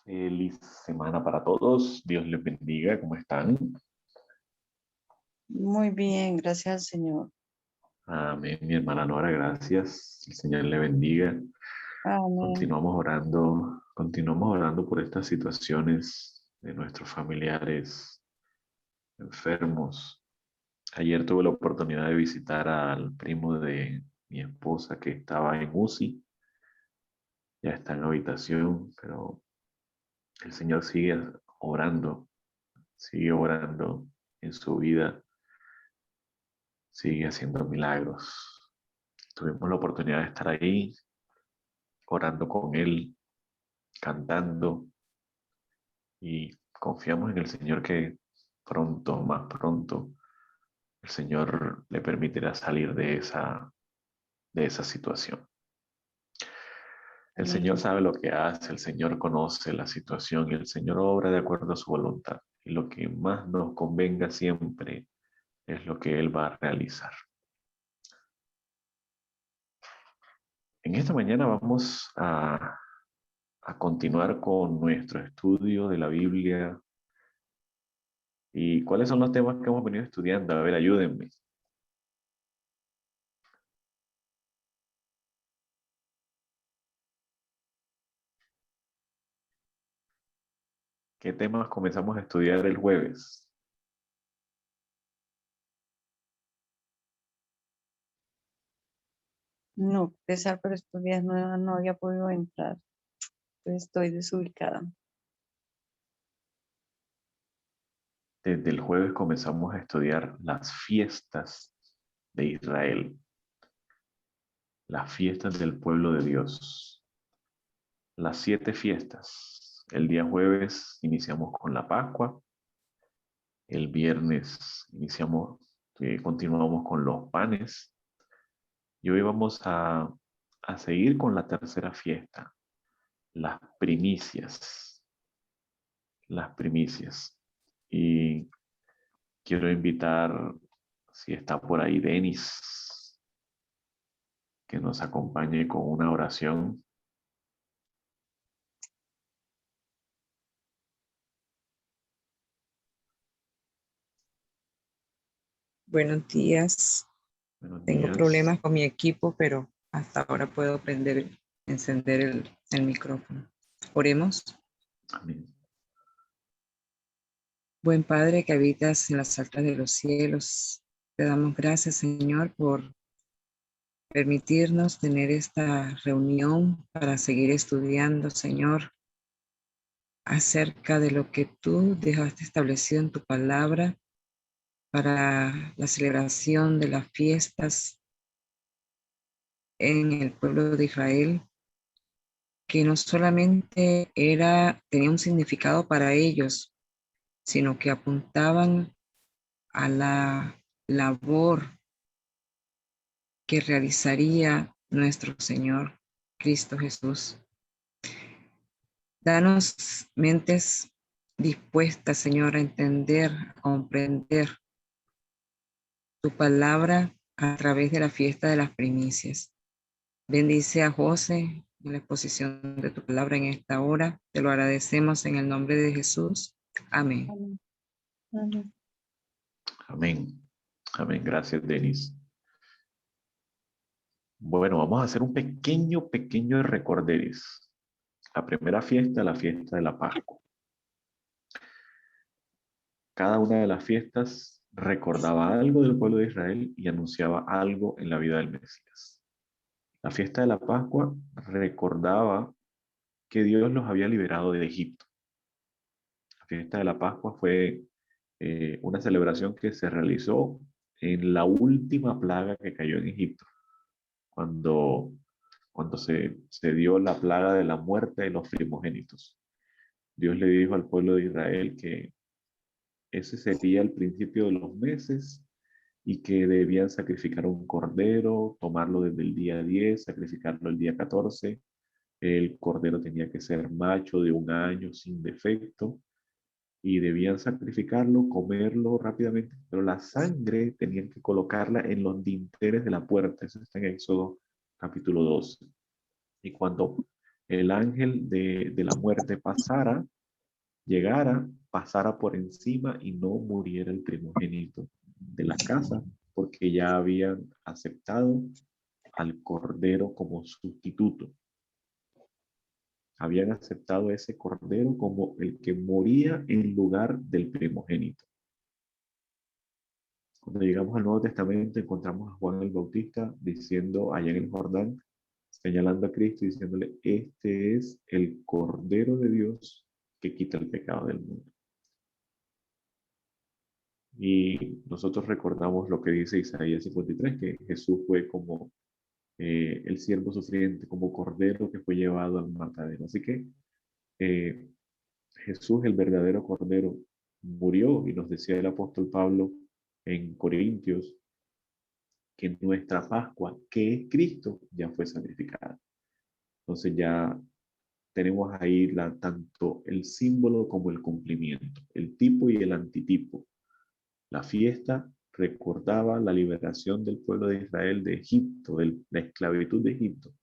Feliz semana para todos. Dios les bendiga. ¿Cómo están? Muy bien, gracias al Señor. Amén. Mi hermana Nora, gracias. El Señor le bendiga. Amén. Continuamos orando por estas situaciones de nuestros familiares enfermos. Ayer tuve la oportunidad de visitar al primo de mi esposa que estaba en UCI. Ya está en habitación, pero el Señor sigue orando en su vida, sigue haciendo milagros. Tuvimos la oportunidad de estar ahí, orando con Él, cantando, y confiamos en el Señor que pronto, más pronto, el Señor le permitirá salir de esa situación. El Señor Amén. sabe lo que hace, el Señor conoce la situación y el Señor obra de acuerdo a su voluntad. Y lo que más nos convenga siempre es lo que Él va a realizar. En esta mañana vamos a continuar con nuestro estudio de la Biblia. ¿Y cuáles son los temas que hemos venido estudiando? A ver, ayúdenme. ¿Qué temas comenzamos a estudiar el jueves? No, pesar, pero estos días no había podido entrar. Entonces estoy desubicada. Desde el jueves comenzamos a estudiar las fiestas de Israel, las fiestas del pueblo de Dios, las 7 fiestas. El día jueves iniciamos con la Pascua, el viernes continuamos con los panes, y hoy vamos a seguir con la tercera fiesta, las primicias, las primicias. Y quiero invitar, si está por ahí Denis, que nos acompañe con una oración. Buenos días. Buenos Tengo días. problemas con mi equipo, pero hasta ahora puedo encender el micrófono. Oremos. Amén. Buen Padre que habitas en las altas de los cielos, te damos gracias, Señor, por permitirnos tener esta reunión para seguir estudiando, Señor, acerca de lo que tú dejaste establecido en tu palabra para la celebración de las fiestas en el pueblo de Israel, que no solamente tenía un significado para ellos, sino que apuntaban a la labor que realizaría nuestro Señor Cristo Jesús. Danos mentes dispuestas, Señor, a entender, a comprender tu palabra a través de la fiesta de las primicias. Bendice a José en la exposición de tu palabra en esta hora. Te lo agradecemos en el nombre de Jesús. Amén. Amén. Amén. Amén. Amén. Gracias, Denis. Bueno, vamos a hacer un pequeño recorderis. La primera fiesta, la fiesta de la Pascua. Cada una de las fiestas recordaba algo del pueblo de Israel y anunciaba algo en la vida del Mesías. La fiesta de la Pascua recordaba que Dios los había liberado de Egipto. La fiesta de la Pascua fue una celebración que se realizó en la última plaga que cayó en Egipto, cuando, cuando se dio la plaga de la muerte de los primogénitos. Dios le dijo al pueblo de Israel que ese sería el principio de los meses y que debían sacrificar un cordero, tomarlo desde el día 10, sacrificarlo el día 14. El cordero tenía que ser macho de 1 año sin defecto y debían sacrificarlo, comerlo rápidamente, pero la sangre tenían que colocarla en los dinteles de la puerta. Eso está en Éxodo capítulo 12. Y cuando el ángel de la muerte llegara, pasara por encima y no muriera el primogénito de la casa, porque ya habían aceptado al cordero como sustituto. Habían aceptado ese cordero como el que moría en lugar del primogénito. Cuando llegamos al Nuevo Testamento encontramos a Juan el Bautista diciendo allá en el Jordán, señalando a Cristo y diciéndole, este es el Cordero de Dios que quita el pecado del mundo. Y nosotros recordamos lo que dice Isaías 53, que Jesús fue como el siervo sufriente, como cordero que fue llevado al matadero. Así que eh, Jesús, el verdadero cordero, murió, y nos decía el apóstol Pablo en Corintios, que nuestra Pascua, que es Cristo, ya fue sacrificada. Entonces ya tenemos ahí tanto el símbolo como el cumplimiento, el tipo y el antitipo. La fiesta recordaba la liberación del pueblo de Israel de Egipto, de la esclavitud de Egipto,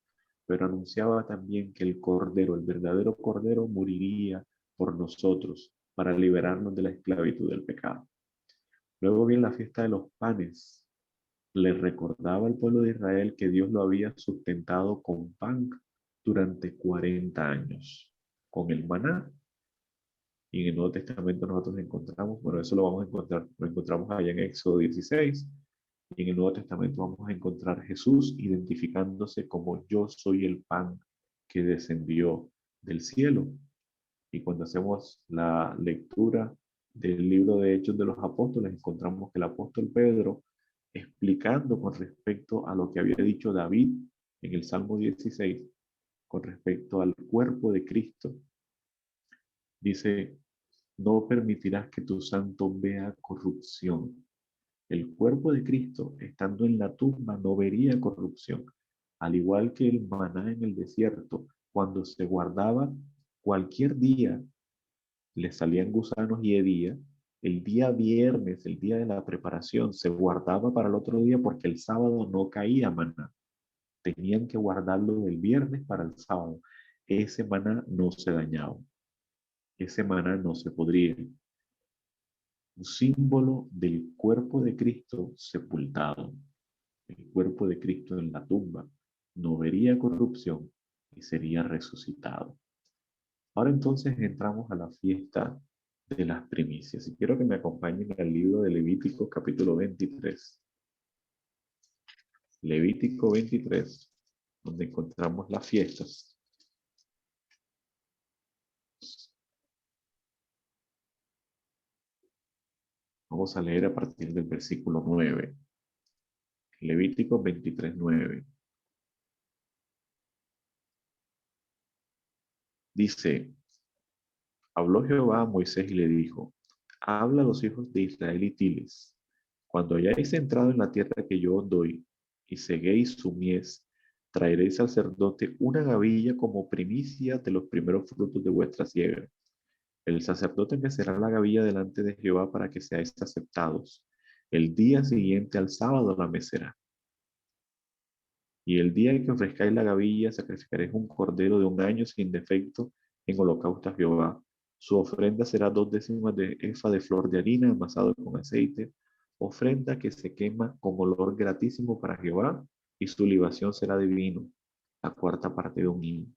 pero anunciaba también que el Cordero, el verdadero Cordero, moriría por nosotros para liberarnos de la esclavitud del pecado. Luego viene la fiesta de los panes. Le recordaba al pueblo de Israel que Dios lo había sustentado con pan durante 40 años, con el maná. Y en el Nuevo Testamento nosotros encontramos, bueno, eso lo vamos a encontrar, lo encontramos allá en Éxodo 16, y en el Nuevo Testamento vamos a encontrar a Jesús identificándose como yo soy el pan que descendió del cielo. Y cuando hacemos la lectura del libro de Hechos de los Apóstoles, encontramos que el apóstol Pedro, explicando con respecto a lo que había dicho David en el Salmo 16, con respecto al cuerpo de Cristo, dice, no permitirás que tu santo vea corrupción. El cuerpo de Cristo, estando en la tumba, no vería corrupción, al igual que el maná en el desierto, cuando se guardaba cualquier día, le salían gusanos y hedía. El día viernes, el día de la preparación, se guardaba para el otro día porque el sábado no caía maná. Tenían que guardarlo del viernes para el sábado. Ese maná no se dañaba. Ese maná no se podría. Un símbolo del cuerpo de Cristo sepultado. El cuerpo de Cristo en la tumba no vería corrupción y sería resucitado. Ahora entonces entramos a la fiesta de las primicias. Y quiero que me acompañen al libro de Levítico capítulo 23. Levítico 23, donde encontramos las fiestas. Vamos a leer a partir del versículo 9. Levítico 23, 9. Dice, habló Jehová a Moisés y le dijo, habla a los hijos de Israel y diles, cuando hayáis entrado en la tierra que yo os doy, y seguéis su mies, traeréis al sacerdote una gavilla como primicia de los primeros frutos de vuestra siega. El sacerdote mecerá la gavilla delante de Jehová para que seáis aceptados. El día siguiente al sábado la mecerá. Y el día en que ofrezcáis la gavilla, sacrificaréis un cordero de 1 año sin defecto en holocausto a Jehová. Su ofrenda será 2/10 de efa de flor de harina amasado con aceite, ofrenda que se quema con olor gratísimo para Jehová, y su libación será de vino, la 1/4 de un hin.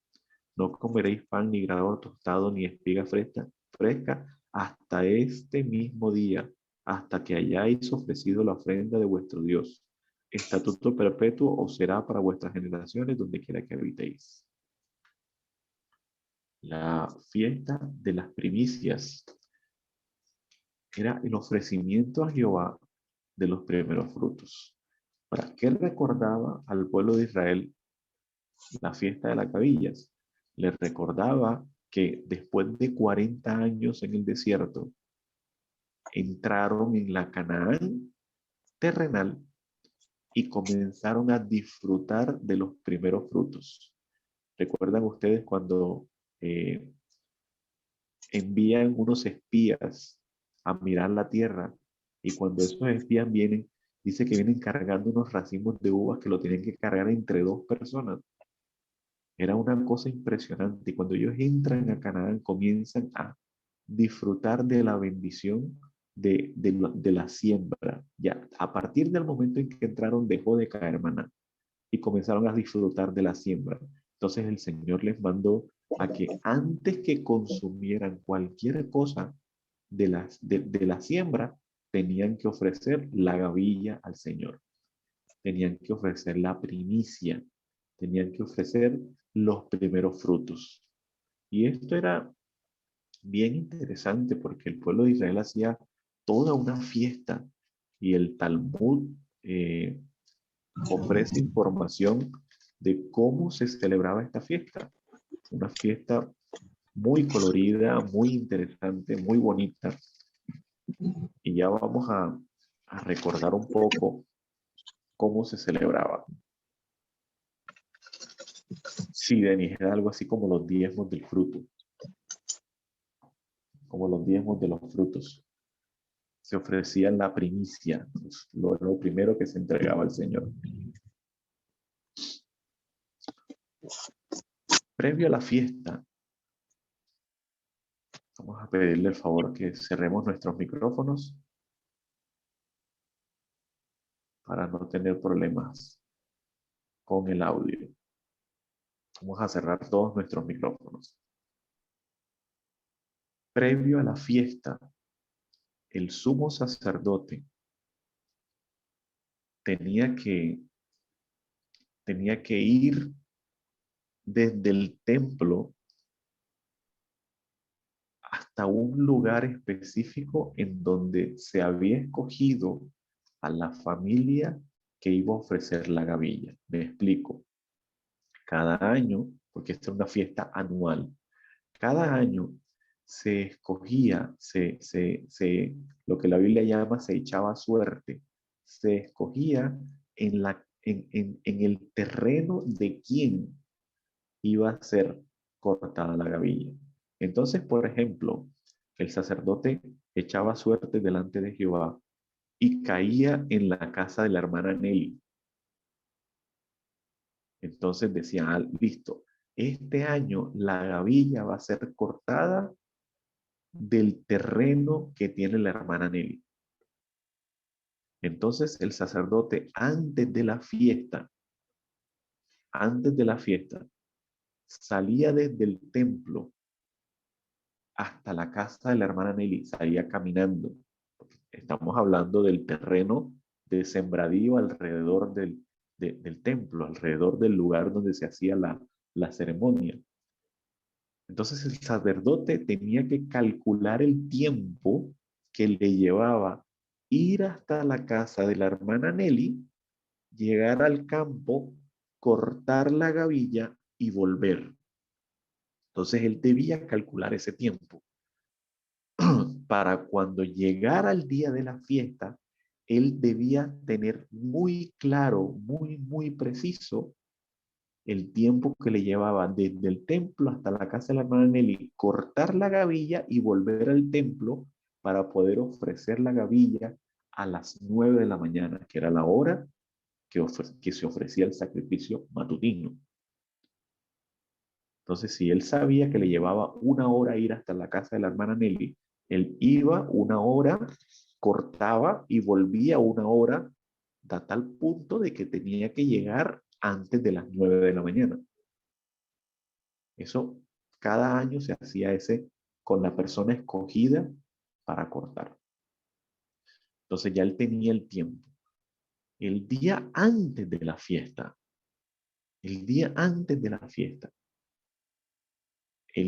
No comeréis pan ni grano tostado ni espiga fresca hasta este mismo día, hasta que hayáis ofrecido la ofrenda de vuestro Dios. Estatuto perpetuo os será para vuestras generaciones donde quiera que habitéis. La fiesta de las primicias era el ofrecimiento a Jehová de los primeros frutos. ¿Para qué recordaba al pueblo de Israel la fiesta de las gavillas? Le recordaba que después de 40 años en el desierto, entraron en la Canaán terrenal y comenzaron a disfrutar de los primeros frutos. ¿Recuerdan ustedes cuando envían unos espías a mirar la tierra? Y cuando esos espías vienen, dice que vienen cargando unos racimos de uvas que lo tienen que cargar entre 2 personas. Era una cosa impresionante. Y cuando ellos entran a Canaán, comienzan a disfrutar de la bendición de la siembra. Ya, a partir del momento en que entraron, dejó de caer maná y comenzaron a disfrutar de la siembra. Entonces el Señor les mandó a que antes que consumieran cualquier cosa de la siembra, tenían que ofrecer la gavilla al Señor. Tenían que ofrecer la primicia. Tenían que ofrecer los primeros frutos. Y esto era bien interesante porque el pueblo de Israel hacía toda una fiesta y el Talmud ofrece información de cómo se celebraba esta fiesta. Una fiesta muy colorida, muy interesante, muy bonita. Y ya vamos a recordar un poco cómo se celebraba. Sí, Denis, era algo así como los diezmos del fruto, como los diezmos de los frutos. Se ofrecía la primicia, lo primero que se entregaba al Señor. Previo a la fiesta, vamos a pedirle el favor que cerremos nuestros micrófonos para no tener problemas con el audio. Vamos a cerrar todos nuestros micrófonos. Previo a la fiesta, el sumo sacerdote tenía que ir desde el templo hasta un lugar específico en donde se había escogido a la familia que iba a ofrecer la gavilla. Me explico. Cada año, porque esta es una fiesta anual, cada año se escogía, lo que la Biblia llama se echaba suerte, se escogía en el terreno de quién iba a ser cortada la gavilla. Entonces, por ejemplo, el sacerdote echaba suerte delante de Jehová y caía en la casa de la hermana Nelly. Entonces decía, ah, listo, este año la gavilla va a ser cortada del terreno que tiene la hermana Nelly. Entonces el sacerdote antes de la fiesta, salía desde el templo hasta la casa de la hermana Nelly, salía caminando. Estamos hablando del terreno de sembradío alrededor del templo, alrededor del lugar donde se hacía la ceremonia. Entonces el sacerdote tenía que calcular el tiempo que le llevaba ir hasta la casa de la hermana Nelly, llegar al campo, cortar la gavilla y volver. Entonces él debía calcular ese tiempo para cuando llegara el día de la fiesta, él debía tener muy claro, muy preciso el tiempo que le llevaba desde el templo hasta la casa de la hermana Nelly, cortar la gavilla y volver al templo para poder ofrecer la gavilla a las 9 de la mañana, que era la hora que se ofrecía el sacrificio matutino. Entonces, si él sabía que le llevaba una hora ir hasta la casa de la hermana Nelly, él iba una hora, cortaba y volvía una hora, a tal punto de que tenía que llegar antes de las 9 de la mañana. Eso cada año se hacía ese con la persona escogida para cortar. Entonces ya él tenía el tiempo. El día antes de la fiesta, él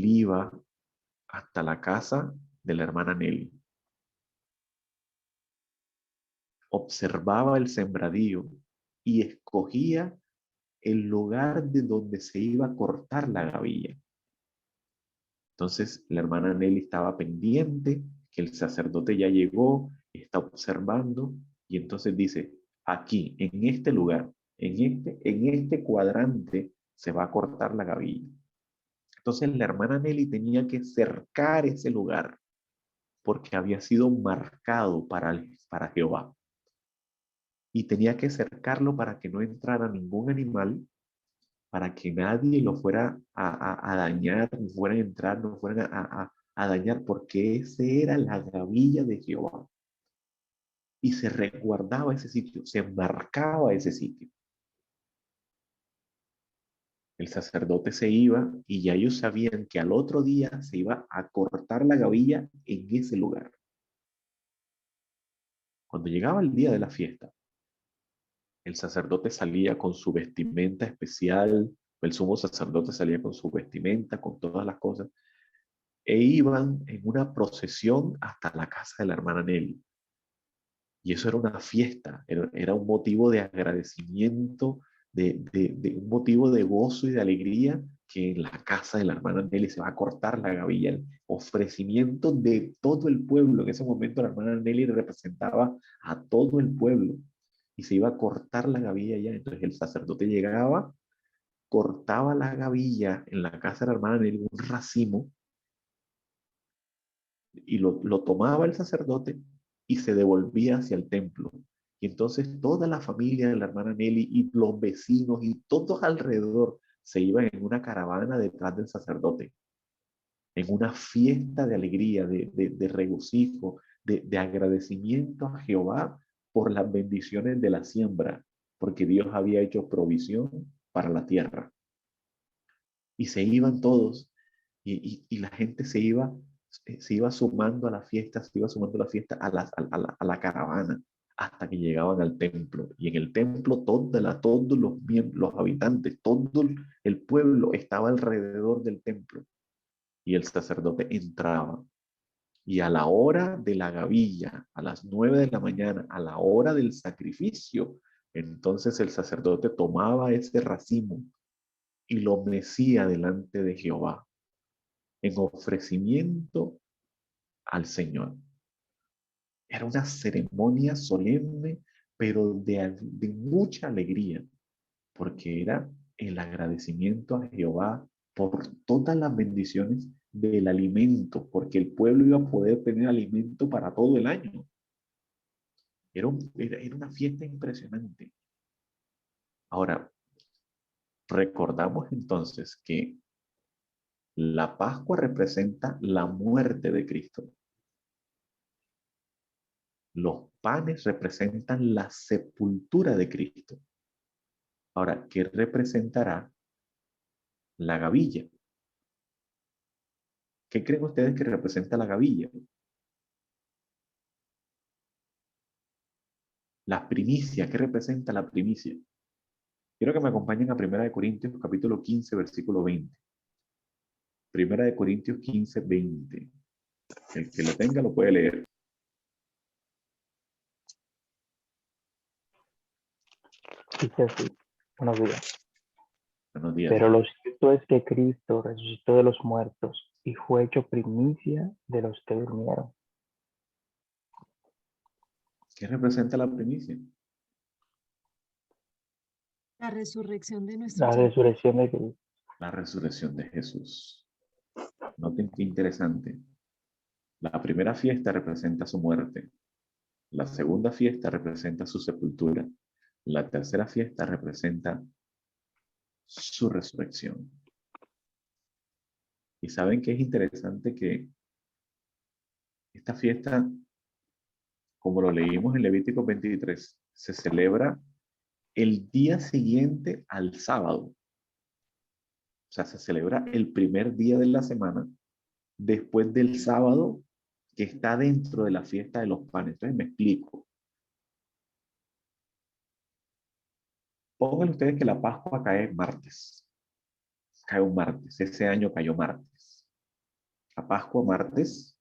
iba hasta la casa de la hermana Nelly. Observaba el sembradío y escogía el lugar de donde se iba a cortar la gavilla. Entonces la hermana Nelly estaba pendiente, que el sacerdote ya llegó, está observando, y entonces dice, aquí, en este lugar, en este cuadrante, se va a cortar la gavilla. Entonces la hermana Nelly tenía que cercar ese lugar, porque había sido marcado para Jehová. Y tenía que cercarlo para que no entrara ningún animal, para que nadie lo fuera a dañar, no fueran a entrar, no fueran a dañar, porque ese era la gavilla de Jehová. Y se resguardaba ese sitio, se marcaba ese sitio. El sacerdote se iba y ya ellos sabían que al otro día se iba a cortar la gavilla en ese lugar. Cuando llegaba el día de la fiesta, el sacerdote salía con su vestimenta especial, el sumo sacerdote salía con su vestimenta, con todas las cosas, e iban en una procesión hasta la casa de la hermana Nelly. Y eso era una fiesta, era un motivo de agradecimiento, de un motivo de gozo y de alegría, que en la casa de la hermana Nelly se va a cortar la gavilla, el ofrecimiento de todo el pueblo. En ese momento la hermana Nelly representaba a todo el pueblo y se iba a cortar la gavilla ya. Entonces el sacerdote llegaba, cortaba la gavilla en la casa de la hermana Nelly, un racimo, y lo tomaba el sacerdote y se devolvía hacia el templo. Y entonces toda la familia de la hermana Nelly y los vecinos y todos alrededor se iban en una caravana detrás del sacerdote, en una fiesta de alegría, de regocijo, de agradecimiento a Jehová por las bendiciones de la siembra, porque Dios había hecho provisión para la tierra. Y se iban todos y la gente se iba sumando a la fiesta, se iba sumando a la fiesta a la caravana hasta que llegaban al templo. Y en el templo todos los habitantes, todo el pueblo estaba alrededor del templo. Y el sacerdote entraba. Y a la hora de la gavilla, a las 9 de la mañana, a la hora del sacrificio, entonces el sacerdote tomaba ese racimo y lo mecía delante de Jehová en ofrecimiento al Señor. Era una ceremonia solemne, pero de mucha alegría, porque era el agradecimiento a Jehová por todas las bendiciones del alimento, porque el pueblo iba a poder tener alimento para todo el año. Era una fiesta impresionante. Ahora, recordamos entonces que la Pascua representa la muerte de Cristo. Los panes representan la sepultura de Cristo. Ahora, ¿qué representará la gavilla? ¿Qué creen ustedes que representa la gavilla? La primicia, ¿qué representa la primicia? Quiero que me acompañen a 1 Corintios capítulo 15, versículo 20. 1 Corintios 15, 20. El que lo tenga lo puede leer. Dice así, buenos días. Buenos días. Pero lo cierto es que Cristo resucitó de los muertos y fue hecho primicia de los que durmieron. ¿Qué representa la primicia? La resurrección de nuestro La Señor. resurrección de Cristo. La resurrección de Jesús. Noten qué interesante. La primera fiesta representa su muerte. La segunda fiesta representa su sepultura. La tercera fiesta representa su resurrección. Y saben que es interesante que esta fiesta, como lo leímos en Levítico 23, se celebra el día siguiente al sábado. O sea, se celebra el primer día de la semana después del sábado que está dentro de la fiesta de los panes. Entonces me explico. Pongan ustedes que la Pascua cae martes. Cae un martes. Ese año cayó martes. La Pascua martes.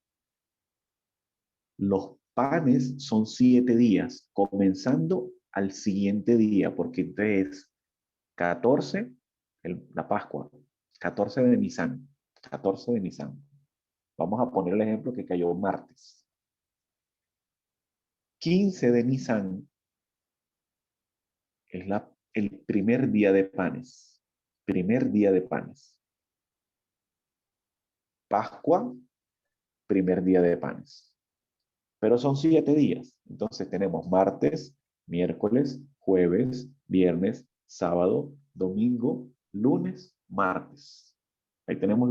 Los panes son 7 días, comenzando al siguiente día, porque entonces es 14, la Pascua, 14 de Nisan, 14 de Nisan. Vamos a poner el ejemplo que cayó martes. 15 de Nisan es el primer día de panes. Primer día de panes. Pascua, primer día de panes. Pero son 7 días. Entonces tenemos martes, miércoles, jueves, viernes, sábado, domingo, lunes, martes. Ahí tenemos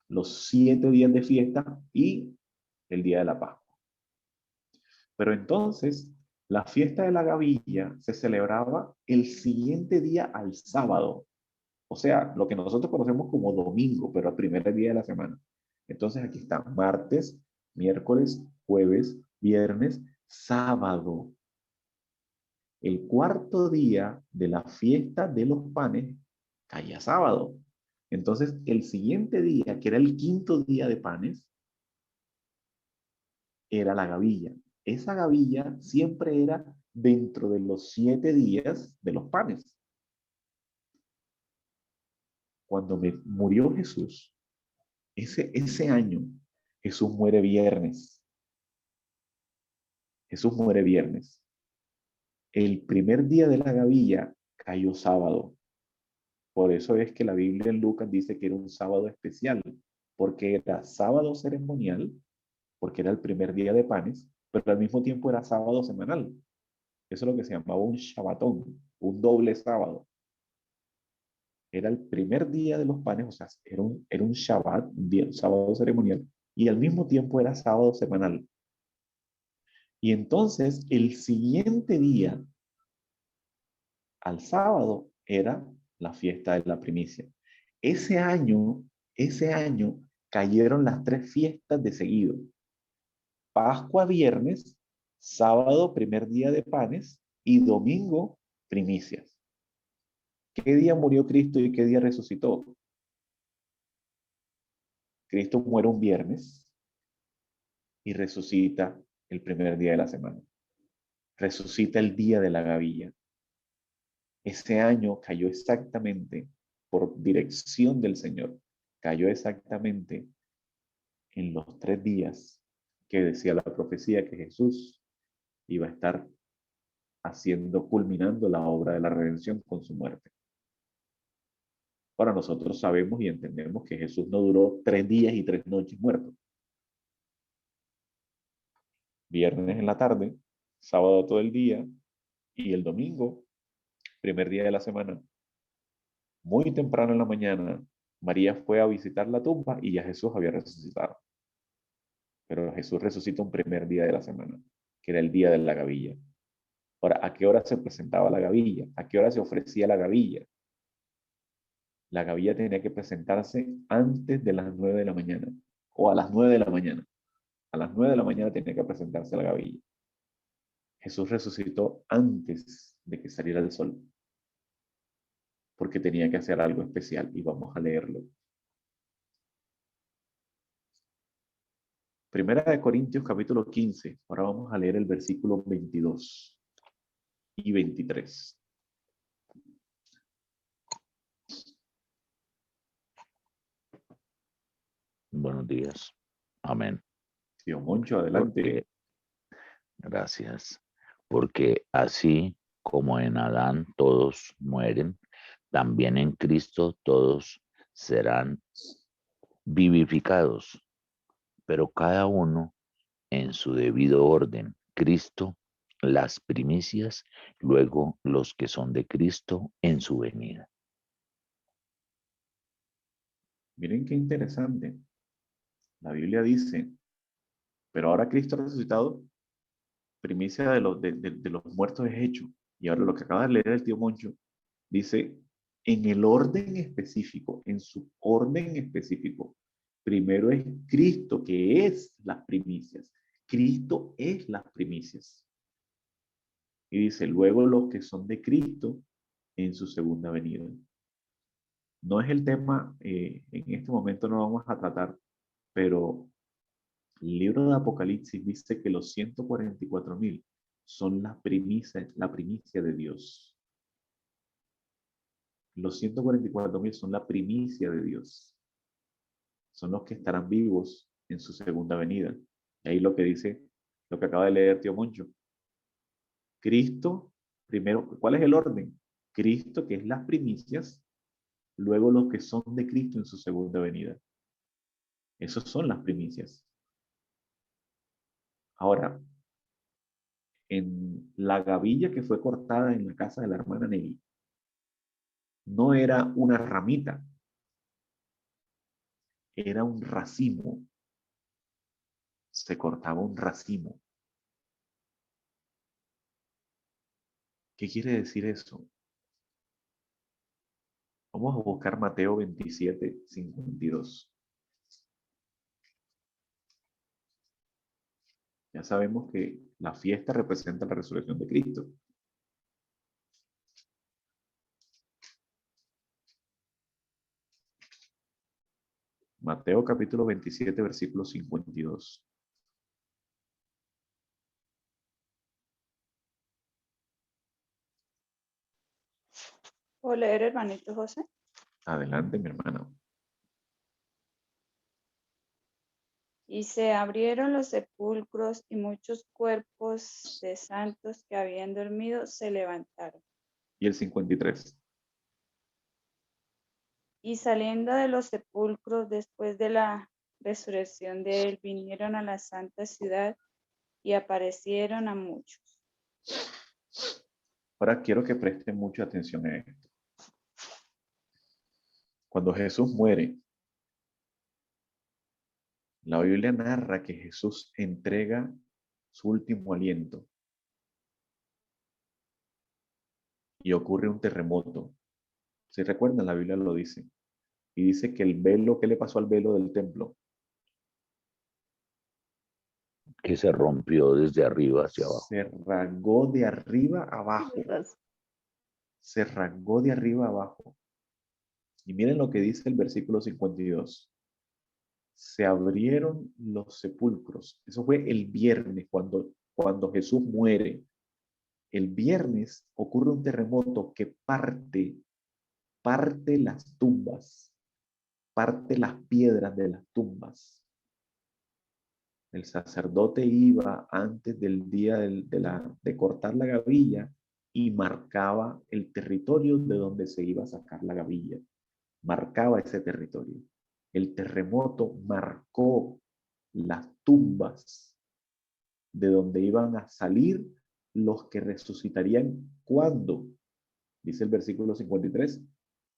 los 7 días de fiesta y el día de la Pascua. Pero entonces, la fiesta de la gavilla se celebraba el siguiente día al sábado. O sea, lo que nosotros conocemos como domingo, pero el primer día de la semana. Entonces aquí está martes, miércoles, jueves, viernes, sábado. El cuarto día de la fiesta de los panes caía sábado. Entonces el siguiente día, que era el quinto día de panes, era la gavilla. Esa gavilla siempre era dentro de los 7 días de los panes. Cuando murió Jesús, ese año, Jesús muere viernes. Jesús muere viernes. El primer día de la gavilla cayó sábado. Por eso es que la Biblia en Lucas dice que era un sábado especial, porque era sábado ceremonial, porque era el primer día de panes, pero al mismo tiempo era sábado semanal. Eso es lo que se llamaba un Shabbatón, un doble sábado. Era el primer día de los panes, o sea, era un Shabbat, un sábado ceremonial, y al mismo tiempo era sábado semanal. Y entonces el siguiente día al sábado era la fiesta de la primicia. Ese año cayeron las 3 fiestas de seguido. Pascua viernes, sábado primer día de panes y domingo primicias. ¿Qué día murió Cristo y qué día resucitó? Cristo muere un viernes y resucita el primer día de la semana. Resucita el día de la gavilla. Ese año cayó exactamente, por dirección del Señor, cayó exactamente en los 3 días que decía la profecía que Jesús iba a estar culminando la obra de la redención con su muerte. Ahora nosotros sabemos y entendemos que Jesús no duró 3 días y 3 noches muerto. Viernes en la tarde, sábado todo el día y el domingo, primer día de la semana, muy temprano en la mañana, María fue a visitar la tumba y ya Jesús había resucitado. Pero Jesús resucita un primer día de la semana, que era el día de la gavilla. Ahora, ¿a qué hora se presentaba la gavilla? ¿A qué hora se ofrecía la gavilla? La gavilla tenía que presentarse antes de las 9 de la mañana o a las 9 de la mañana. A las 9 de la mañana tenía que presentarse la gavilla. Jesús resucitó antes de que saliera el sol, porque tenía que hacer algo especial y vamos a leerlo. Primera de Corintios capítulo 15. Ahora vamos a leer el versículo 22 y 23. Buenos días. Amén. Tío Moncho, adelante. Gracias. Porque así como en Adán todos mueren, también en Cristo todos serán vivificados, pero cada uno en su debido orden. Cristo, las primicias, luego los que son de Cristo en su venida. Miren qué interesante. La Biblia dice, pero ahora Cristo ha resucitado, primicia de los muertos es hecho. Y ahora lo que acaba de leer el tío Moncho, dice, en el orden específico, en su orden específico, primero es Cristo, que es las primicias. Cristo es las primicias. Y dice, luego los que son de Cristo en su segunda venida. No es el tema, en este momento no vamos a tratar, pero el libro de Apocalipsis dice que los 144,000 son la primicia de Dios. Los 144,000 son la primicia de Dios. Son los que estarán vivos en su segunda venida. Y ahí lo que dice, lo que acaba de leer tío Moncho. Cristo, primero, ¿cuál es el orden? Cristo, que es las primicias, luego los que son de Cristo en su segunda venida. Esos son las primicias. Ahora, en la gavilla que fue cortada en la casa de la hermana Nelly, No era una ramita, era un racimo. Se cortaba un racimo. ¿Qué quiere decir eso? Vamos a buscar Mateo 27:52. Ya sabemos que la fiesta representa la resurrección de Cristo. Mateo capítulo 27, versículo 52. ¿Puedo leer, hermanito José? Adelante, mi hermana. Y se abrieron los sepulcros y muchos cuerpos de santos que habían dormido se levantaron. Y el 53. Y saliendo de los sepulcros después de la resurrección de él, vinieron a la santa ciudad y aparecieron a muchos. Ahora quiero que presten mucha atención a esto. Cuando Jesús muere, la Biblia narra que Jesús entrega su último aliento y ocurre un terremoto. Si recuerdan, la Biblia lo dice. Y dice que el velo, ¿qué le pasó al velo del templo? Que se rompió desde arriba hacia abajo. Se rasgó de arriba abajo. Se rasgó de arriba abajo. Y miren lo que dice el versículo 52. Se abrieron los sepulcros. Eso fue el viernes, cuando Jesús muere. El viernes ocurre un terremoto que parte las tumbas, parte las piedras de las tumbas. El sacerdote iba antes del día de cortar la gavilla y marcaba el territorio de donde se iba a sacar la gavilla. Marcaba ese territorio. El terremoto marcó las tumbas de donde iban a salir los que resucitarían. ¿Cuándo? Dice el versículo 53.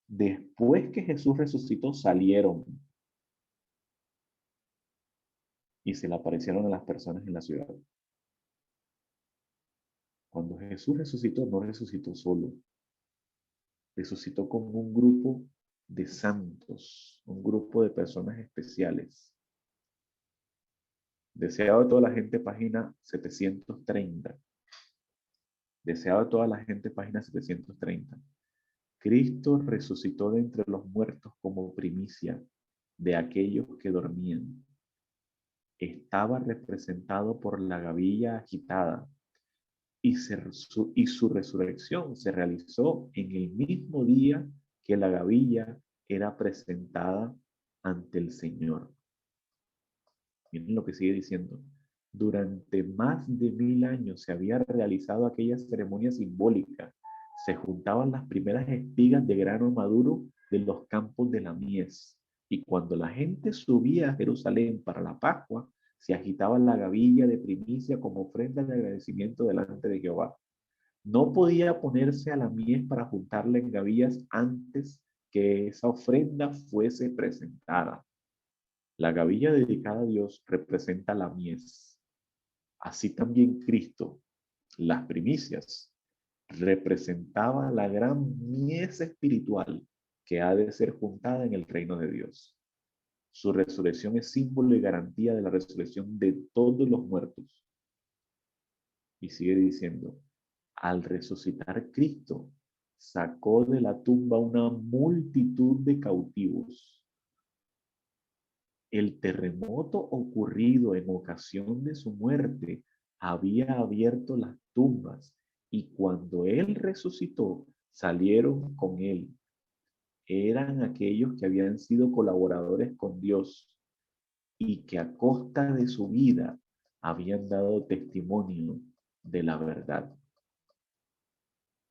Después que Jesús resucitó, salieron y se le aparecieron a las personas en la ciudad. Cuando Jesús resucitó, no resucitó solo. Resucitó con un grupo de santos, un grupo de personas especiales. Deseado de toda la gente, página 730. Deseado de toda la gente, página 730. Cristo resucitó de entre los muertos como primicia de aquellos que dormían. Estaba representado por la gavilla agitada y su resurrección se realizó en el mismo día que la gavilla era presentada ante el Señor. Miren lo que sigue diciendo. Durante más de 1000 años se había realizado aquella ceremonia simbólica. Se juntaban las primeras espigas de grano maduro de los campos de la mies. Y cuando la gente subía a Jerusalén para la Pascua, se agitaba la gavilla de primicia como ofrenda de agradecimiento delante de Jehová. No podía ponerse a la mies para juntarla en gavillas antes que esa ofrenda fuese presentada. La gavilla dedicada a Dios representa la mies. Así también Cristo, las primicias, representaba la gran mies espiritual que ha de ser juntada en el reino de Dios. Su resurrección es símbolo y garantía de la resurrección de todos los muertos. Y sigue diciendo, al resucitar Cristo, sacó de la tumba una multitud de cautivos. El terremoto ocurrido en ocasión de su muerte había abierto las tumbas y cuando él resucitó, salieron con él. Eran aquellos que habían sido colaboradores con Dios y que a costa de su vida habían dado testimonio de la verdad.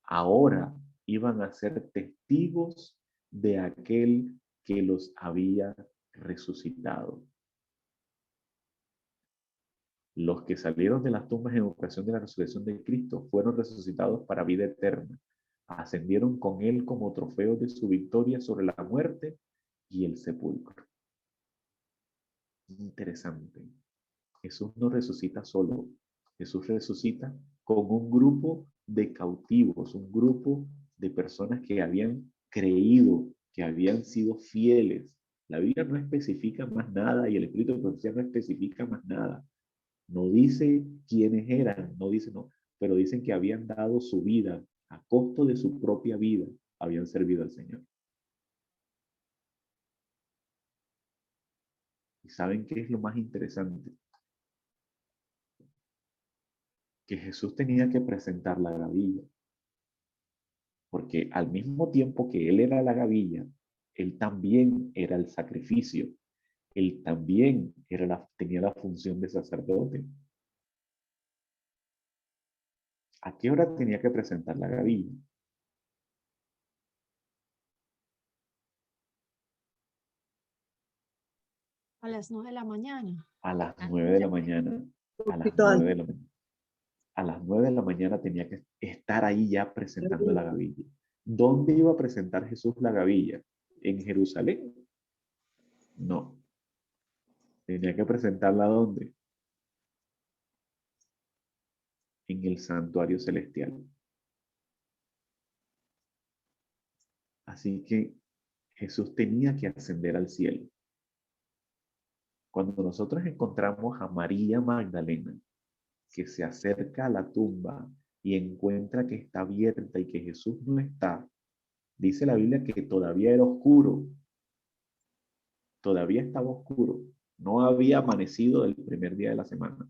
Ahora iban a ser testigos de aquel que los había resucitado. Los que salieron de las tumbas en ocasión de la resurrección de Cristo fueron resucitados para vida eterna, Ascendieron con él como trofeo de su victoria sobre la muerte y el sepulcro. Interesante. Jesús no resucita solo. Jesús resucita con un grupo de cautivos, un grupo de personas que habían creído, que habían sido fieles. La Biblia no especifica más nada y el Espíritu de Profecía no especifica más nada. No dice quiénes eran, no dice no, pero dicen que habían dado su vida a costo de su propia vida, habían servido al Señor. ¿Y saben qué es lo más interesante? Que Jesús tenía que presentar la gavilla, porque al mismo tiempo que él era la gavilla, él también era el sacrificio, él también tenía la función de sacerdote. ¿A qué hora tenía que presentar la gavilla? A las 9 de la mañana. A las 9 de la mañana. A las 9 de la mañana. A las 9 de la mañana tenía que estar ahí ya presentando la gavilla. ¿Dónde iba a presentar Jesús la gavilla? ¿En Jerusalén? No. Tenía que presentarla ¿dónde? En el santuario celestial. Así que Jesús tenía que ascender al cielo. Cuando nosotros encontramos a María Magdalena, que se acerca a la tumba y encuentra que está abierta y que Jesús no está, dice la Biblia que todavía era oscuro, todavía estaba oscuro, no había amanecido el primer día de la semana.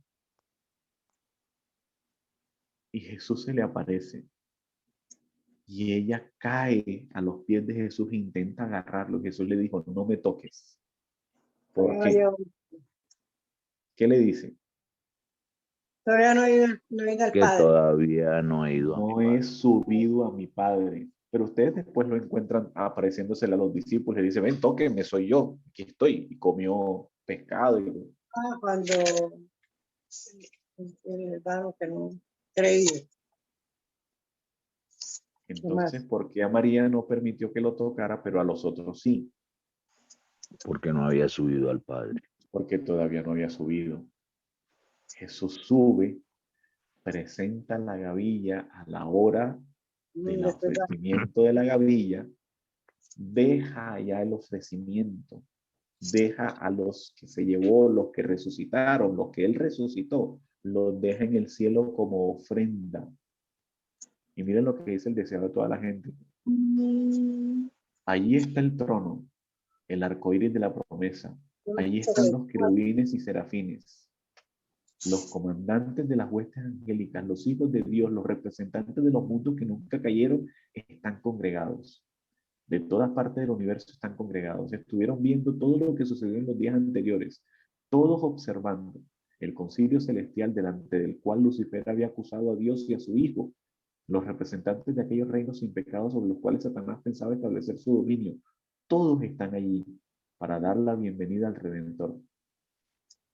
Y Jesús se le aparece y ella cae a los pies de Jesús e intenta agarrarlo. Jesús le dijo, no me toques. ¿Por qué? ¿Qué le dice? Todavía no he ido al Que Padre. todavía no he ido a mi No he padre. subido a mi Padre. Pero ustedes después lo encuentran apareciéndosele a los discípulos y le dice, ven, tóquenme, soy yo, aquí estoy. Y comió pescado. Cuando el hermano que no creía. Entonces, ¿por qué a María no permitió que lo tocara, pero a los otros sí? Porque no había subido al Padre. Porque todavía no había subido. Jesús sube, presenta la gavilla a la hora del ofrecimiento de la gavilla, deja ya el ofrecimiento, deja a los que se llevó, los que resucitaron, los que él resucitó, los deja en el cielo como ofrenda. Y miren lo que dice el deseo de toda la gente. Allí está el trono, el arco iris de la promesa. Allí están los querubines y serafines, los comandantes de las huestes angélicas, los hijos de Dios, los representantes de los mundos que nunca cayeron, están congregados. De todas partes del universo están congregados. Estuvieron viendo todo lo que sucedió en los días anteriores, todos observando el concilio celestial delante del cual Lucifer había acusado a Dios y a su Hijo, los representantes de aquellos reinos sin pecado sobre los cuales Satanás pensaba establecer su dominio. Todos están allí para dar la bienvenida al Redentor.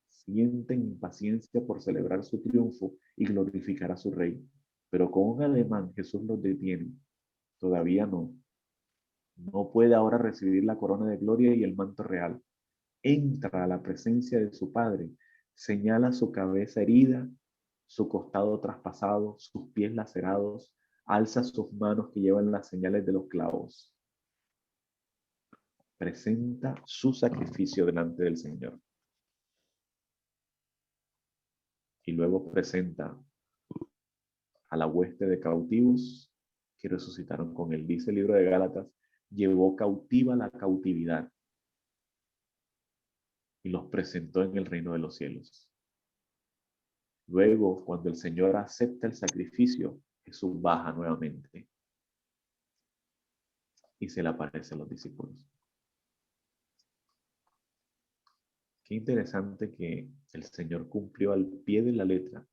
Sienten impaciencia por celebrar su triunfo y glorificar a su Rey. Pero con un ademán Jesús los detiene. Todavía no. No puede ahora recibir la corona de gloria y el manto real. Entra a la presencia de su Padre, señala su cabeza herida, su costado traspasado, sus pies lacerados, alza sus manos que llevan las señales de los clavos. Presenta su sacrificio delante del Señor. Y luego presenta a la hueste de cautivos que resucitaron con él. Dice el libro de Gálatas, llevó cautiva la cautividad y los presentó en el reino de los cielos. Luego, cuando el Señor acepta el sacrificio, Jesús baja nuevamente y se le aparece a los discípulos. Qué interesante que el Señor cumplió al pie de la letra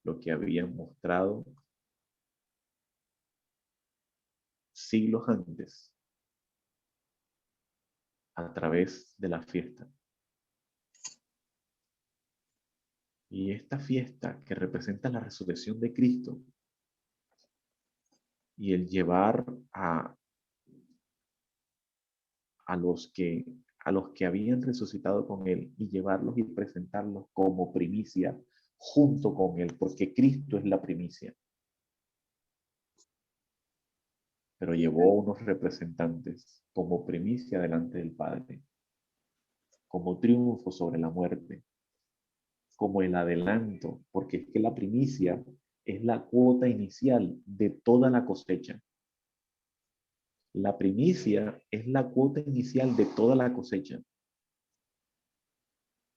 lo que habían mostrado siglos antes a través de la fiesta. Y esta fiesta que representa la resurrección de Cristo y el llevar a los que habían resucitado con él y llevarlos y presentarlos como primicia junto con él, porque Cristo es la primicia. Pero llevó unos representantes como primicia delante del Padre, como triunfo sobre la muerte, como el adelanto, porque es que la primicia es la cuota inicial de toda la cosecha. La primicia es la cuota inicial de toda la cosecha.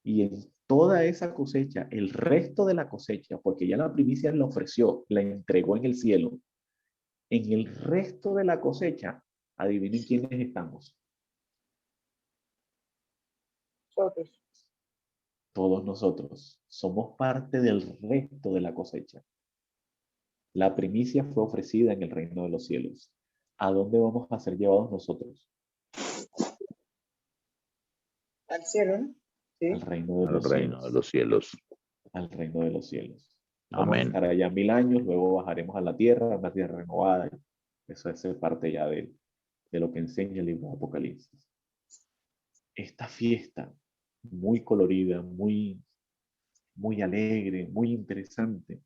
Y en toda esa cosecha, el resto de la cosecha, porque ya la primicia la ofreció, la entregó en el cielo, en el resto de la cosecha, adivinen quiénes estamos. Nosotros. Todos nosotros somos parte del resto de la cosecha. La primicia fue ofrecida en el reino de los cielos. ¿A dónde vamos a ser llevados nosotros? Al cielo, ¿no? Sí. Al reino de Al los reino de cielos. los cielos. Al reino de los cielos. Vamos a Amén. estar allá 1000 años, luego bajaremos a la tierra renovada. Eso es parte ya de lo que enseña el libro de Apocalipsis. Esta fiesta muy colorida, muy alegre, muy interesante,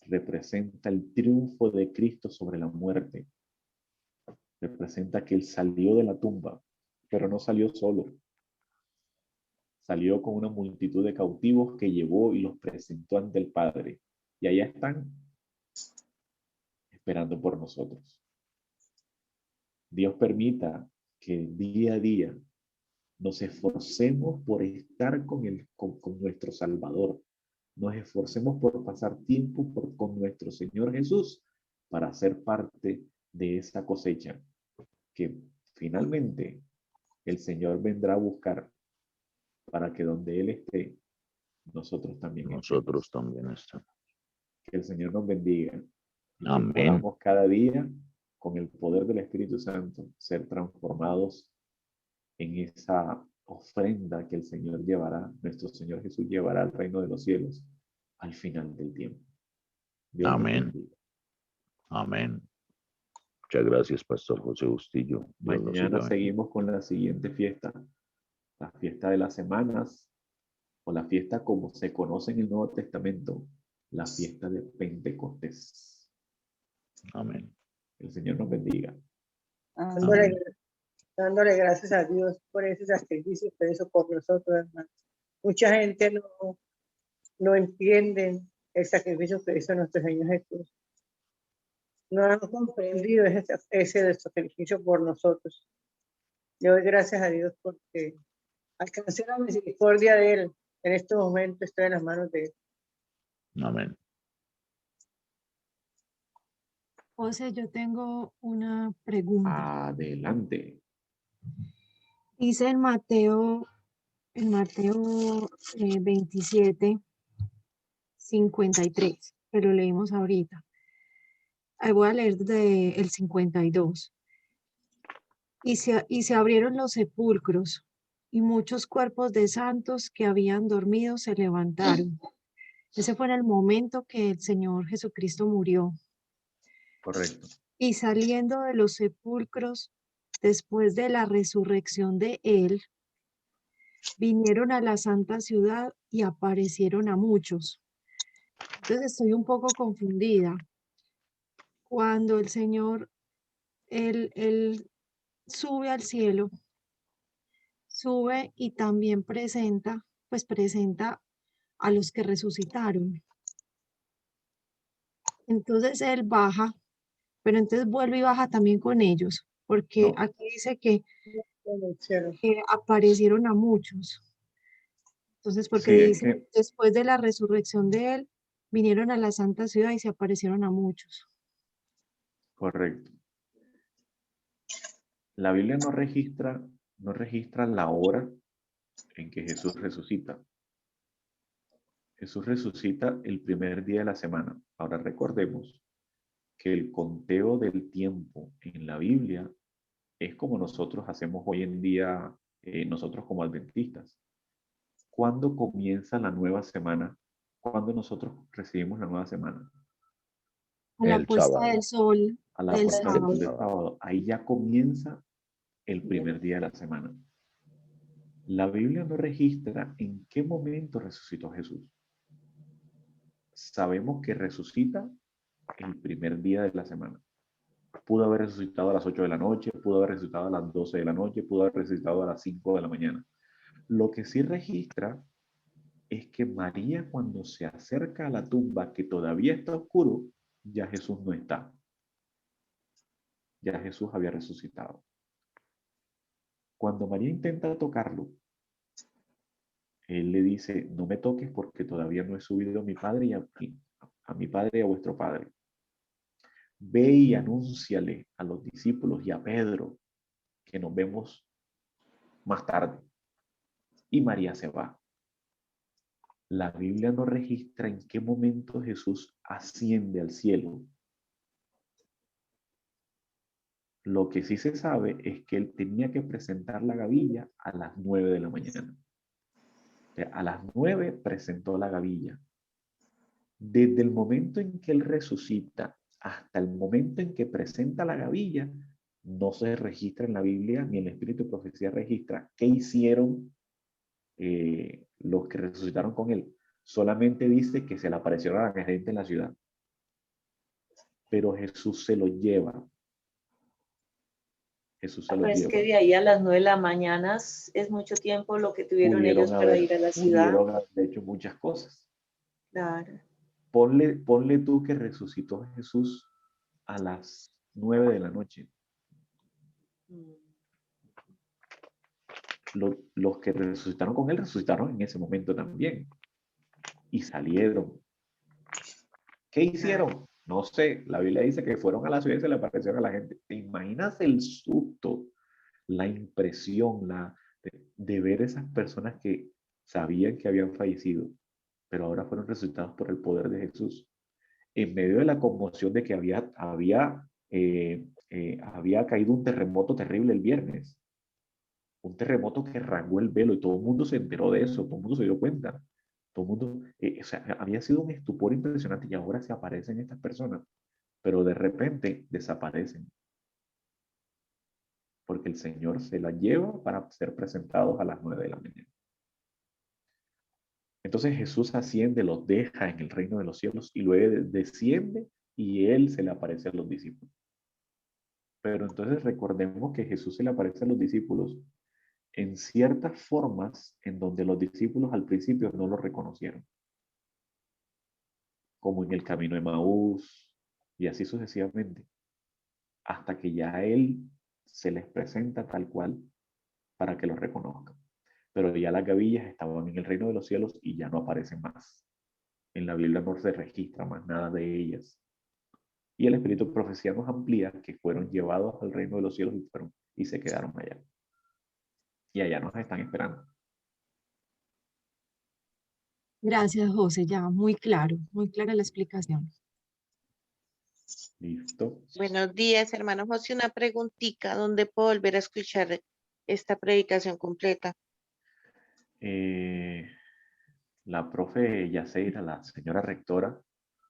representa el triunfo de Cristo sobre la muerte. Representa que Él salió de la tumba, pero no salió solo. Salió con una multitud de cautivos que llevó y los presentó ante el Padre. Y allá están, esperando por nosotros. Dios permita que día a día nos esforcemos por estar con nuestro Salvador. Nos esforcemos por pasar tiempo con nuestro Señor Jesús para ser parte de esa cosecha que finalmente el Señor vendrá a buscar para que donde Él esté, nosotros también Nosotros estemos. también estamos. Que el Señor nos bendiga y que Amén. podamos cada día, con el poder del Espíritu Santo, ser transformados en esa ofrenda que el Señor llevará, nuestro Señor Jesús llevará al reino de los cielos al final del tiempo. Dios nos Amén. bendiga. Amén. Muchas gracias, Pastor José Bustillo. Dios lo siga Mañana bendiciendo. seguimos con la siguiente fiesta, la fiesta de las semanas, o la fiesta como se conoce en el Nuevo Testamento, la fiesta de Pentecostés. Amén. El Señor nos bendiga. Amén. Dándole gracias a Dios por ese sacrificio que hizo por nosotros, hermanos. Mucha gente no entiende el sacrificio que hizo nuestro Señor Jesús. No han comprendido ese sacrificio por nosotros. Yo doy gracias a Dios porque alcancé la misericordia de Él. En este momento estoy en las manos de Él. Amén. José, yo tengo una pregunta. Adelante. Dice en Mateo 27, 53, que lo leímos ahorita. Ahí voy a leer desde el 52. Y se abrieron los sepulcros, y muchos cuerpos de santos que habían dormido se levantaron. Ese fue en el momento que el Señor Jesucristo murió. Correcto. Y saliendo de los sepulcros, después de la resurrección de Él, vinieron a la santa ciudad y aparecieron a muchos. Entonces estoy un poco confundida. Cuando el Señor, Él sube al cielo, sube y también presenta a los que resucitaron. Entonces Él baja, pero entonces vuelve y baja también con ellos, porque No. aquí dice que En el cielo. aparecieron a muchos. Entonces, porque Sí, es dice, que después de la resurrección de Él, vinieron a la santa ciudad y se aparecieron a muchos. correcto. La Biblia no registra la hora en que Jesús resucita. Jesús resucita el primer día de la semana. Ahora recordemos que el conteo del tiempo en la Biblia es como nosotros hacemos hoy en día, nosotros como adventistas. ¿Cuándo comienza la nueva semana? ¿Cuándo nosotros recibimos la nueva semana? A la El puesta del sábado. sol, a la Del puerta sábado. del sábado. Ahí ya comienza el primer día de la semana. La Biblia no registra en qué momento resucitó Jesús. Sabemos que resucita el primer día de la semana. Pudo haber resucitado a las 8 de la noche, pudo haber resucitado a las 12 de la noche, pudo haber resucitado a las 5 de la mañana. Lo que sí registra es que María, cuando se acerca a la tumba, que todavía está oscuro, ya Jesús no está. Ya Jesús había resucitado. Cuando María intenta tocarlo, él le dice, no me toques porque todavía no he subido a mi padre y a mi padre y a vuestro padre. Ve y anúnciale a los discípulos y a Pedro que nos vemos más tarde. Y María se va. La Biblia no registra en qué momento Jesús asciende al cielo. Lo que sí se sabe es que él tenía que presentar la gavilla a las 9 de la mañana. O sea, a las 9 presentó la gavilla. Desde el momento en que él resucita hasta el momento en que presenta la gavilla, no se registra en la Biblia ni en el Espíritu de Profecía registra qué hicieron los que resucitaron con él. Solamente dice que se le aparecieron a la gente en la ciudad. Pero Jesús se lo lleva. Jesús se lo Pues lleva. que de ahí a las 9 de la mañana es mucho tiempo lo que tuvieron ellos para ir a la ciudad. Pudieron haber hecho muchas cosas. Claro. Ponle tú que resucitó Jesús a las 9 de la noche. Los que resucitaron con él resucitaron en ese momento también. Y salieron. ¿Qué hicieron? No sé. La Biblia dice que fueron a la ciudad y se le aparecieron a la gente. ¿Te imaginas el susto, la impresión, de ver esas personas que sabían que habían fallecido, pero ahora fueron resucitados por el poder de Jesús? En medio de la conmoción de que había caído un terremoto terrible el viernes. Un terremoto que rasgó el velo y todo el mundo se enteró de eso, todo el mundo se dio cuenta. Todo el mundo, o sea, había sido un estupor impresionante y ahora se aparecen estas personas, pero de repente desaparecen. Porque el Señor se las lleva para ser presentados a las 9 de la mañana. Entonces Jesús asciende, los deja en el reino de los cielos y luego desciende y Él se le aparece a los discípulos. Pero entonces recordemos que Jesús se le aparece a los discípulos en ciertas formas en donde los discípulos al principio no lo reconocieron. Como en el camino de Maús y así sucesivamente. Hasta que ya Él se les presenta tal cual para que lo reconozcan. Pero ya las gavillas estaban en el reino de los cielos y ya no aparecen más. En la Biblia no se registra más nada de ellas. Y el Espíritu de Profecía nos amplía que fueron llevados al reino de los cielos y se quedaron allá. Y allá nos están esperando. Gracias, José. Ya, muy clara la explicación. ¿Listo? Buenos días, hermano José. Una preguntita, ¿dónde puedo volver a escuchar esta predicación completa? La profe Yaceira, la señora rectora,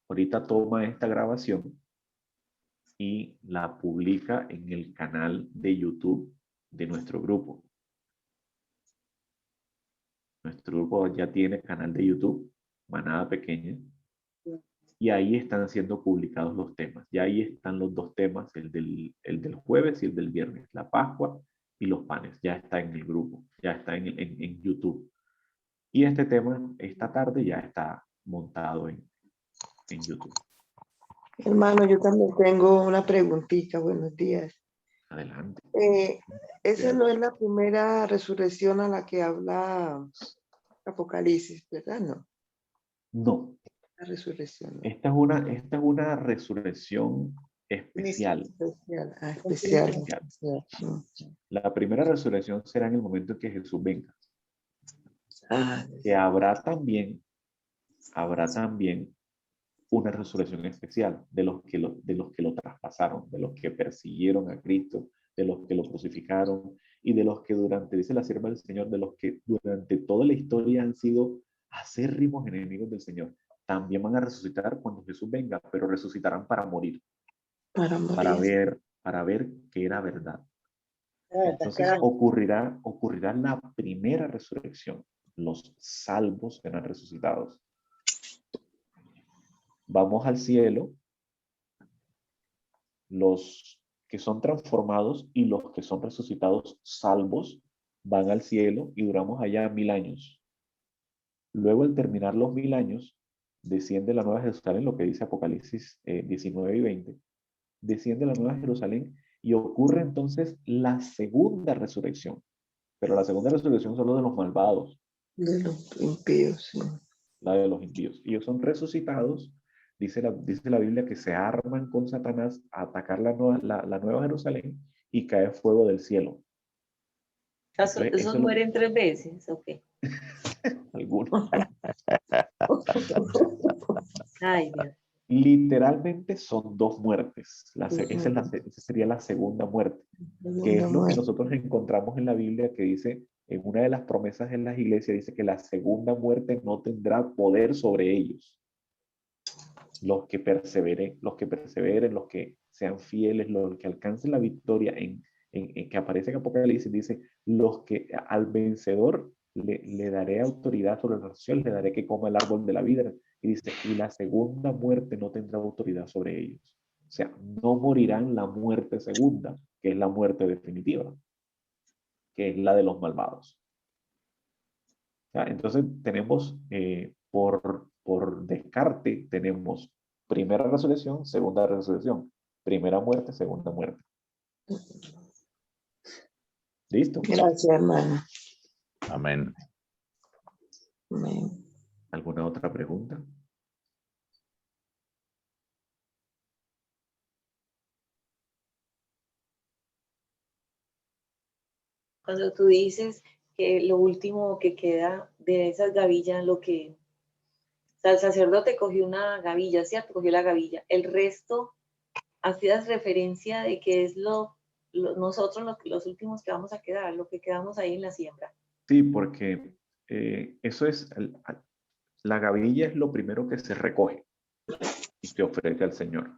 ahorita toma esta grabación y la publica en el canal de YouTube de nuestro grupo. Nuestro grupo ya tiene canal de YouTube, Manada Pequeña, y ahí están siendo publicados los temas. Ya ahí están los dos temas, el del jueves y el del viernes, la Pascua y los panes. Ya está en el grupo, ya está en YouTube. Y este tema, esta tarde, ya está montado en YouTube. Hermano, yo también tengo una preguntita. Buenos días. Adelante. Esa no es la primera resurrección a la que habla Apocalipsis, ¿verdad? No. No. La resurrección. ¿No? Esta es una resurrección especial. Especial. La primera resurrección será en el momento en que Jesús venga. Que habrá también una resurrección especial de los que lo traspasaron, de los que persiguieron a Cristo, de los que lo crucificaron y de los que dice la sierva del Señor, de los que durante toda la historia han sido acérrimos enemigos del Señor. También van a resucitar cuando Jesús venga, pero resucitarán para morir. Para morir. para ver que era verdad. La verdad, Entonces claro. ocurrirá la primera resurrección. Los salvos serán resucitados. Vamos al cielo, los que son transformados y los que son resucitados salvos van al cielo y duramos allá 1000 años. Luego, al terminar los 1000 años, desciende la Nueva Jerusalén, lo que dice Apocalipsis 19 y 20. Desciende la Nueva Jerusalén y ocurre entonces la segunda resurrección. Pero la segunda resurrección solo de los malvados. De los impíos, sí. La de los impíos. Ellos son resucitados. Dice la Biblia que se arman con Satanás a atacar la Nueva Jerusalén y cae fuego del cielo. Entonces, ¿Esos mueren 3 veces? Ok. Algunos. Ay, Dios. Literalmente son 2 muertes. Esa sería la segunda muerte, que es lo que nosotros encontramos en la Biblia, que dice, en una de las promesas en las iglesias, dice que la segunda muerte no tendrá poder sobre ellos. Los que perseveren, los que sean fieles, los que alcancen la victoria en que aparece en Apocalipsis, dice, los que al vencedor le daré autoridad sobre la nación, le daré que coma el árbol de la vida. Y dice, y la segunda muerte no tendrá autoridad sobre ellos. O sea, no morirán la muerte segunda, que es la muerte definitiva, que es la de los malvados. ¿Ya? Entonces tenemos, por descarte, tenemos primera resurrección, segunda resurrección, primera muerte, segunda muerte. ¿Listo? Gracias, hermana. Amén. Amén. ¿Alguna otra pregunta? Cuando tú dices que lo último que queda de esas gavillas, o sea, el sacerdote cogió una gavilla, ¿cierto? Cogió la gavilla. El resto, hacías referencia de que es nosotros los últimos que vamos a quedar, lo que quedamos ahí en la siembra. Sí, porque eso es, la gavilla es lo primero que se recoge y se ofrece al Señor.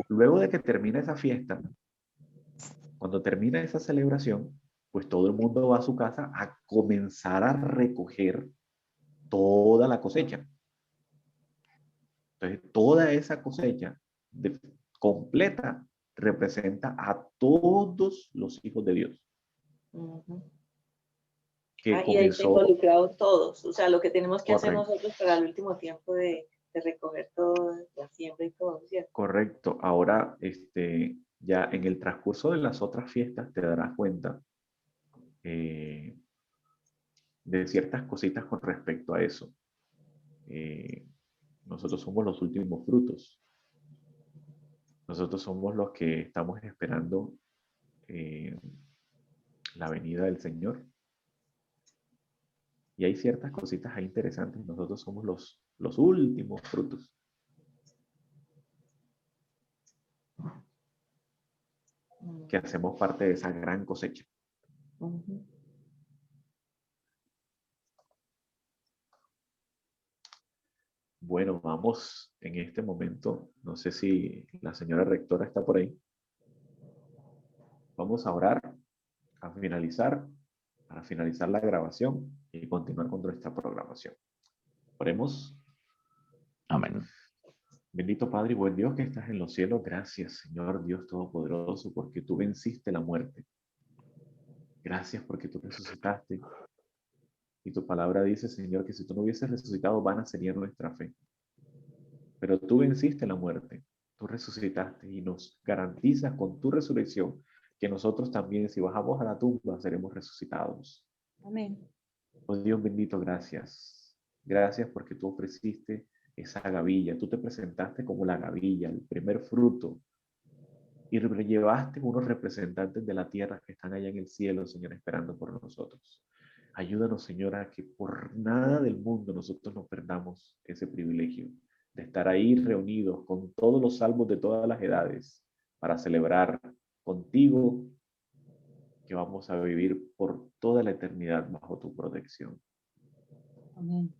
Luego de que termina esa fiesta, cuando termina esa celebración, pues todo el mundo va a su casa a comenzar a recoger toda la cosecha. Entonces, toda esa cosecha completa representa a todos los hijos de Dios. Uh-huh. Que y ahí comenzó, está involucrado todos, o sea, lo que tenemos que hacer correcto, nosotros para el último tiempo de recoger todo, la siembra y todo, ¿cierto? correcto. Ahora, ya en el transcurso de las otras fiestas te darás cuenta de ciertas cositas con respecto a eso. Nosotros somos los últimos frutos. Nosotros somos los que estamos esperando la venida del Señor. Y hay ciertas cositas ahí interesantes. Nosotros somos los últimos frutos. Que hacemos parte de esa gran cosecha. Uh-huh. Bueno, vamos en este momento, no sé si la señora rectora está por ahí. Vamos a orar, para finalizar la grabación y continuar con nuestra programación. Oremos. Amén. Bendito Padre y buen Dios que estás en los cielos, gracias Señor Dios Todopoderoso, porque tú venciste la muerte. Gracias porque tú resucitaste. Y tu palabra dice, Señor, que si tú no hubieses resucitado, vana sería nuestra fe. Pero tú venciste la muerte, tú resucitaste y nos garantizas con tu resurrección que nosotros también, si bajamos a la tumba, seremos resucitados. Amén. Oh Dios bendito, gracias. Gracias porque tú ofreciste esa gavilla. Tú te presentaste como la gavilla, el primer fruto. Y llevaste unos representantes de la tierra que están allá en el cielo, Señor, esperando por nosotros. Ayúdanos, Señor, a que por nada del mundo nosotros no perdamos ese privilegio de estar ahí reunidos con todos los salvos de todas las edades para celebrar contigo que vamos a vivir por toda la eternidad bajo tu protección. Amén.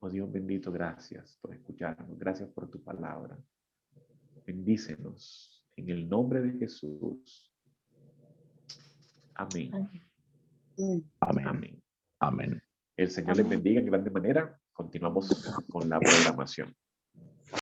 Oh Dios bendito, gracias por escucharnos, gracias por tu palabra. Bendícenos En el nombre de Jesús. Amén. Amén. Amén. Amén. El Señor les bendiga en grande manera. Continuamos con la programación.